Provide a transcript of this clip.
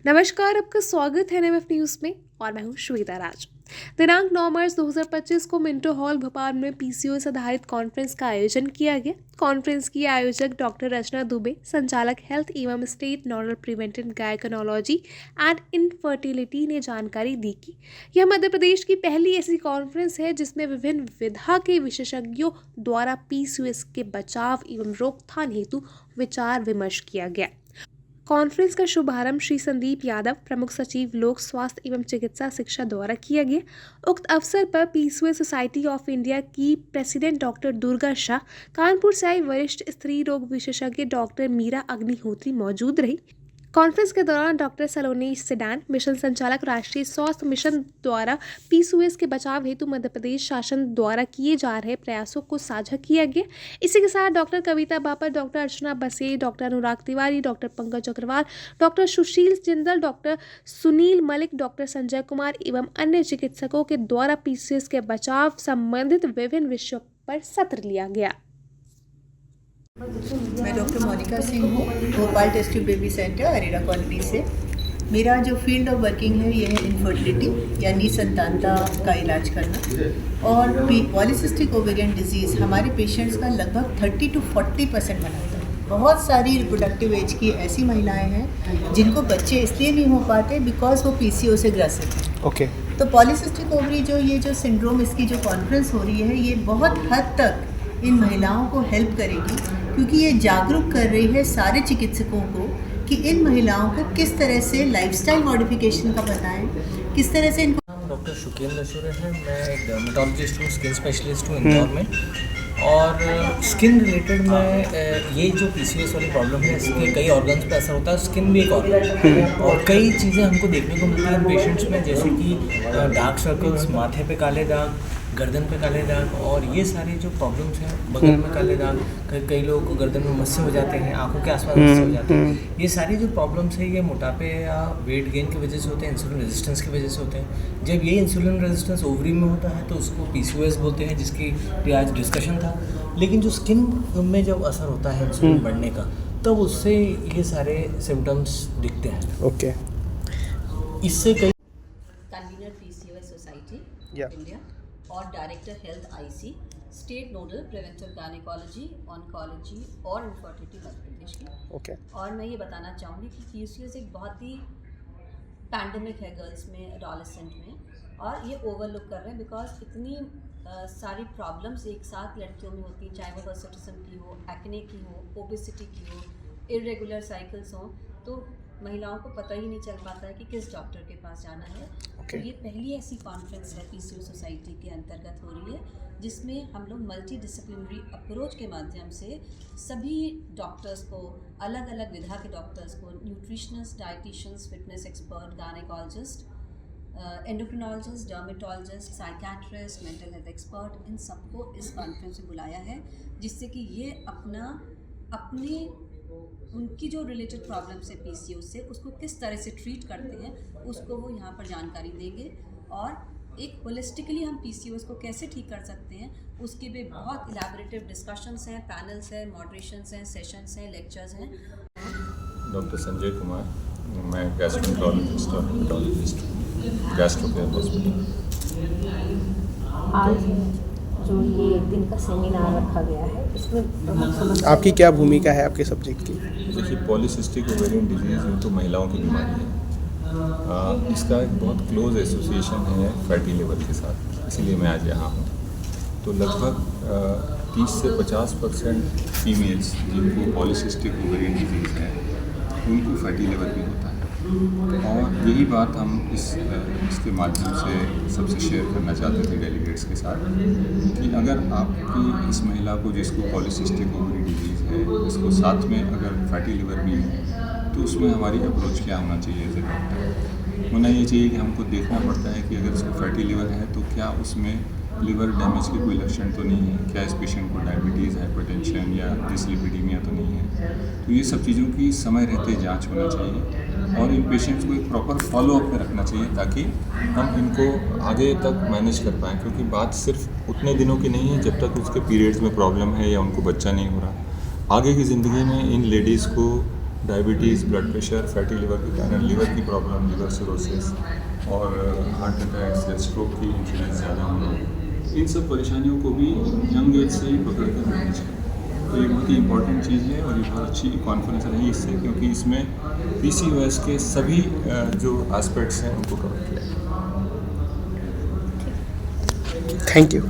नमस्कार, आपका स्वागत है एनएमएफ न्यूज़ में और मैं हूं श्वेता राज। दिनांक 9 मार्च 2025 को मिंटो हॉल भोपाल में पीसीओएस आधारित कॉन्फ्रेंस का आयोजन किया गया। कॉन्फ्रेंस की आयोजक डॉक्टर रचना दुबे, संचालक हेल्थ एवं state nodal preventive gynaecology and infertility ने जानकारी दी कि यह मध्य प्रदेश की पहली ऐसी कॉन्फ्रेंस है जिसमें विभिन्न विधा के विशेषज्ञों द्वारा पीसीओएस के बचाव एवं रोकथाम हेतु विचार विमर्श किया गया। कॉन्फ्रेंस का शुभारंभ श्री संदीप यादव, प्रमुख सचिव लोक स्वास्थ्य एवं चिकित्सा शिक्षा द्वारा किया गया। उक्त अवसर पर पीसीओएस सोसाइटी ऑफ इंडिया की प्रेसिडेंट डॉक्टर दुर्गा शाह, कानपुर से आई वरिष्ठ स्त्री रोग विशेषज्ञ डॉक्टर मीरा अग्निहोत्री मौजूद रही। कॉन्फ्रेंस के दौरान डॉक्टर सलोनी सिडान, मिशन संचालक राष्ट्रीय स्वास्थ्य मिशन द्वारा पीसीओएस के बचाव हेतु मध्य प्रदेश शासन द्वारा किए जा रहे प्रयासों को साझा किया गया। इसी के साथ डॉक्टर कविता बापट, डॉक्टर अर्चना बसे, डॉक्टर अनुराग तिवारी, डॉक्टर पंकज अग्रवाल, डॉक्टर सुशील जिंदल, डॉक्टर सुनील मलिक, डॉक्टर संजय कुमार एवं अन्य चिकित्सकों के द्वारा पीसीओएस के बचाव संबंधित विभिन्न विषयों पर सत्र लिया गया। मैं डॉक्टर मोनिका सिंह हूँ, Bhopal test tube baby centre Arera colony से। मेरा जो फील्ड ऑफ वर्किंग है ये है इनफर्टिलिटी यानी संतानता का इलाज करना, और पॉलीसिस्टिक ओवेरियन डिजीज़ हमारे पेशेंट्स का लगभग 30 to 40% बनाता है। बहुत सारी रिप्रोडक्टिव एज की ऐसी महिलाएं हैं जिनको बच्चे इसलिए नहीं हो पाते बिकॉज वो पीसीओ से ग्रसित हैं। ओके। तो पॉलीसिस्टिक ओवरी ये जो सिंड्रोम, इसकी जो कॉन्फ्रेंस हो रही है, ये बहुत हद तक इन महिलाओं को हेल्प करेगी, क्योंकि ये जागरूक कर रही है सारे चिकित्सकों को कि इन महिलाओं को किस तरह से लाइफस्टाइल मॉडिफिकेशन का बताएं, किस तरह से इनको। डॉक्टर शुकेन नसूर है, मैं एक डर्मेटोलॉजिस्ट हूँ, स्किन स्पेशलिस्ट हूँ इंदौर में। और स्किन रिलेटेड में ये जो पीसीओएस वाली प्रॉब्लम है, इसके कई ऑर्गन्स पे असर होता है, स्किन भी एक ऑर्गन है। और कई चीज़ें हमको देखने को मिलती हैं पेशेंट्स में, जैसे कि डार्क सर्कल्स, माथे पे काले दाग, गर्दन पे काले दाग, और ये सारे जो प्रॉब्लम्स हैं, बगल में काले दाग, कई लोगों को गर्दन में मस्से हो जाते हैं, आंखों के आसपास मस्से हो जाते हैं। ये सारी जो प्रॉब्लम्स है ये मोटापे या वेट गेन की वजह से होते हैं, इंसुलिन रेजिस्टेंस की वजह से होते हैं। जब ये इंसुलिन रेजिस्टेंस ओवरी में होता है तो उसको पीसीओएस बोलते हैं, जिसकी भी आज डिस्कशन था। लेकिन जो स्किन में जब असर होता है इंसुलिन बढ़ने का, तब उससे ये सारे सिम्टम्स दिखते हैं। ओके। इससे कई convener PCOS society Yeah. India और director health IC, state nodal preventive gynaecology, oncology और इनफर्टिलिटी मध्य प्रदेश की। ओके। और मैं ये बताना चाहूँगी कि पीसीओएस एक बहुत ही पैंडेमिक है गर्ल्स में, एडोलेसेंट में, और ये ओवरलुक कर रहे हैं बिकॉज इतनी सारी प्रॉब्लम्स एक साथ लड़कियों में होती हैं, चाहे वो हिर्सुटिज्म की हो, एक्ने की हो, ओबेसिटी की हो, इरेगुलर साइकिल्स हों, तो महिलाओं को पता ही नहीं चल पाता है कि किस डॉक्टर के पास जाना है। तो ये पहली ऐसी कॉन्फ्रेंस है पीसीओ सोसाइटी के अंतर्गत हो रही है, जिसमें हम लोग मल्टी डिसिप्लिनरी अप्रोच के माध्यम से सभी डॉक्टर्स को, अलग अलग विधा के डॉक्टर्स को, nutritionist, dietitians, fitness expert, gynaecologist, endocrinologist, dermatologist, psychiatrist, mental health expert, इन सबको इस कॉन्फ्रेंस में बुलाया है, जिससे कि ये अपनी उनकी जो रिलेटेड प्रॉब्लम्स है पीसीओ से, उसको किस तरह से ट्रीट करते हैं, उसको वो यहाँ पर जानकारी देंगे। और एक होलिस्टिकली हम पीसीओएस को कैसे ठीक कर सकते हैं, उसके भी बहुत इलैबोरेटिव डिस्कशंस हैं, पैनल्स हैं, मॉडरेशंस हैं, सेशंस हैं, लेक्चर्स हैं। डॉक्टर संजय कुमार, मैं गैस्ट्रोएंटरोलॉजिस्ट और हेपेटोलॉजिस्ट हूँ, गैस्ट्रो केयर हॉस्पिटल। आज जो ये दिन का सेमिनार रखा गया है, इसमें प्रमुख समस्या आपकी क्या भूमिका है आपके सब्जेक्ट की? देखिए, पॉलीसिस्टिक ओवेरियन डिजीज़ ये तो महिलाओं की बीमारी है। इसका एक बहुत क्लोज एसोसिएशन है फैटी लिवर के साथ, इसीलिए मैं आज यहाँ हूँ। तो लगभग 30 से 50% फीमेल्स जिनको पॉलीसिस्टिक ओवेरियन डिजीज़ है, उनको फैटी लिवर भी होता है। और यही बात हम इसके माध्यम से सबसे शेयर करना चाहते थे डेलीगेट्स के साथ, कि अगर आपकी इस महिला को जिसको पॉलीसिस्टिक ओवरी डिजीज़ है, इसको साथ में अगर फैटी लिवर भी है, तो उसमें हमारी अप्रोच क्या होना चाहिए एज ए डॉक्टर। होना ये चाहिए कि हमको देखना पड़ता है कि अगर इसको फैटी लिवर है तो क्या उसमें लिवर डैमेज के कोई लक्षण तो नहीं है, क्या इस पेशेंट को डायबिटीज़, हाइपरटेंशन या डिसलिपिडीमिया तो नहीं है। तो ये सब चीज़ों की समय रहते जांच होना चाहिए, और इन पेशेंट्स को एक प्रॉपर फॉलोअप में रखना चाहिए, ताकि हम इनको आगे तक मैनेज कर पाएँ। क्योंकि बात सिर्फ उतने दिनों की नहीं है जब तक उसके पीरियड्स में प्रॉब्लम है या उनको बच्चा नहीं हो रहा। आगे की ज़िंदगी में इन लेडीज़ को diabetes, blood pressure, fatty liver के कारण लिवर की प्रॉब्लम, लिवर सिरोसिस और हार्ट अटैक्स या स्ट्रोक की इंसिडेंस ज़्यादा होना, इन सब परेशानियों को भी यंग एज से ही पकड़ कर मैनेज करें। तो ये बहुत ही इंपॉर्टेंट चीज़ है और ये बहुत अच्छी कॉन्फ्रेंस रही इससे, क्योंकि इसमें PCOS के सभी जो एस्पेक्ट्स हैं उनको कवर किया है। Thank you.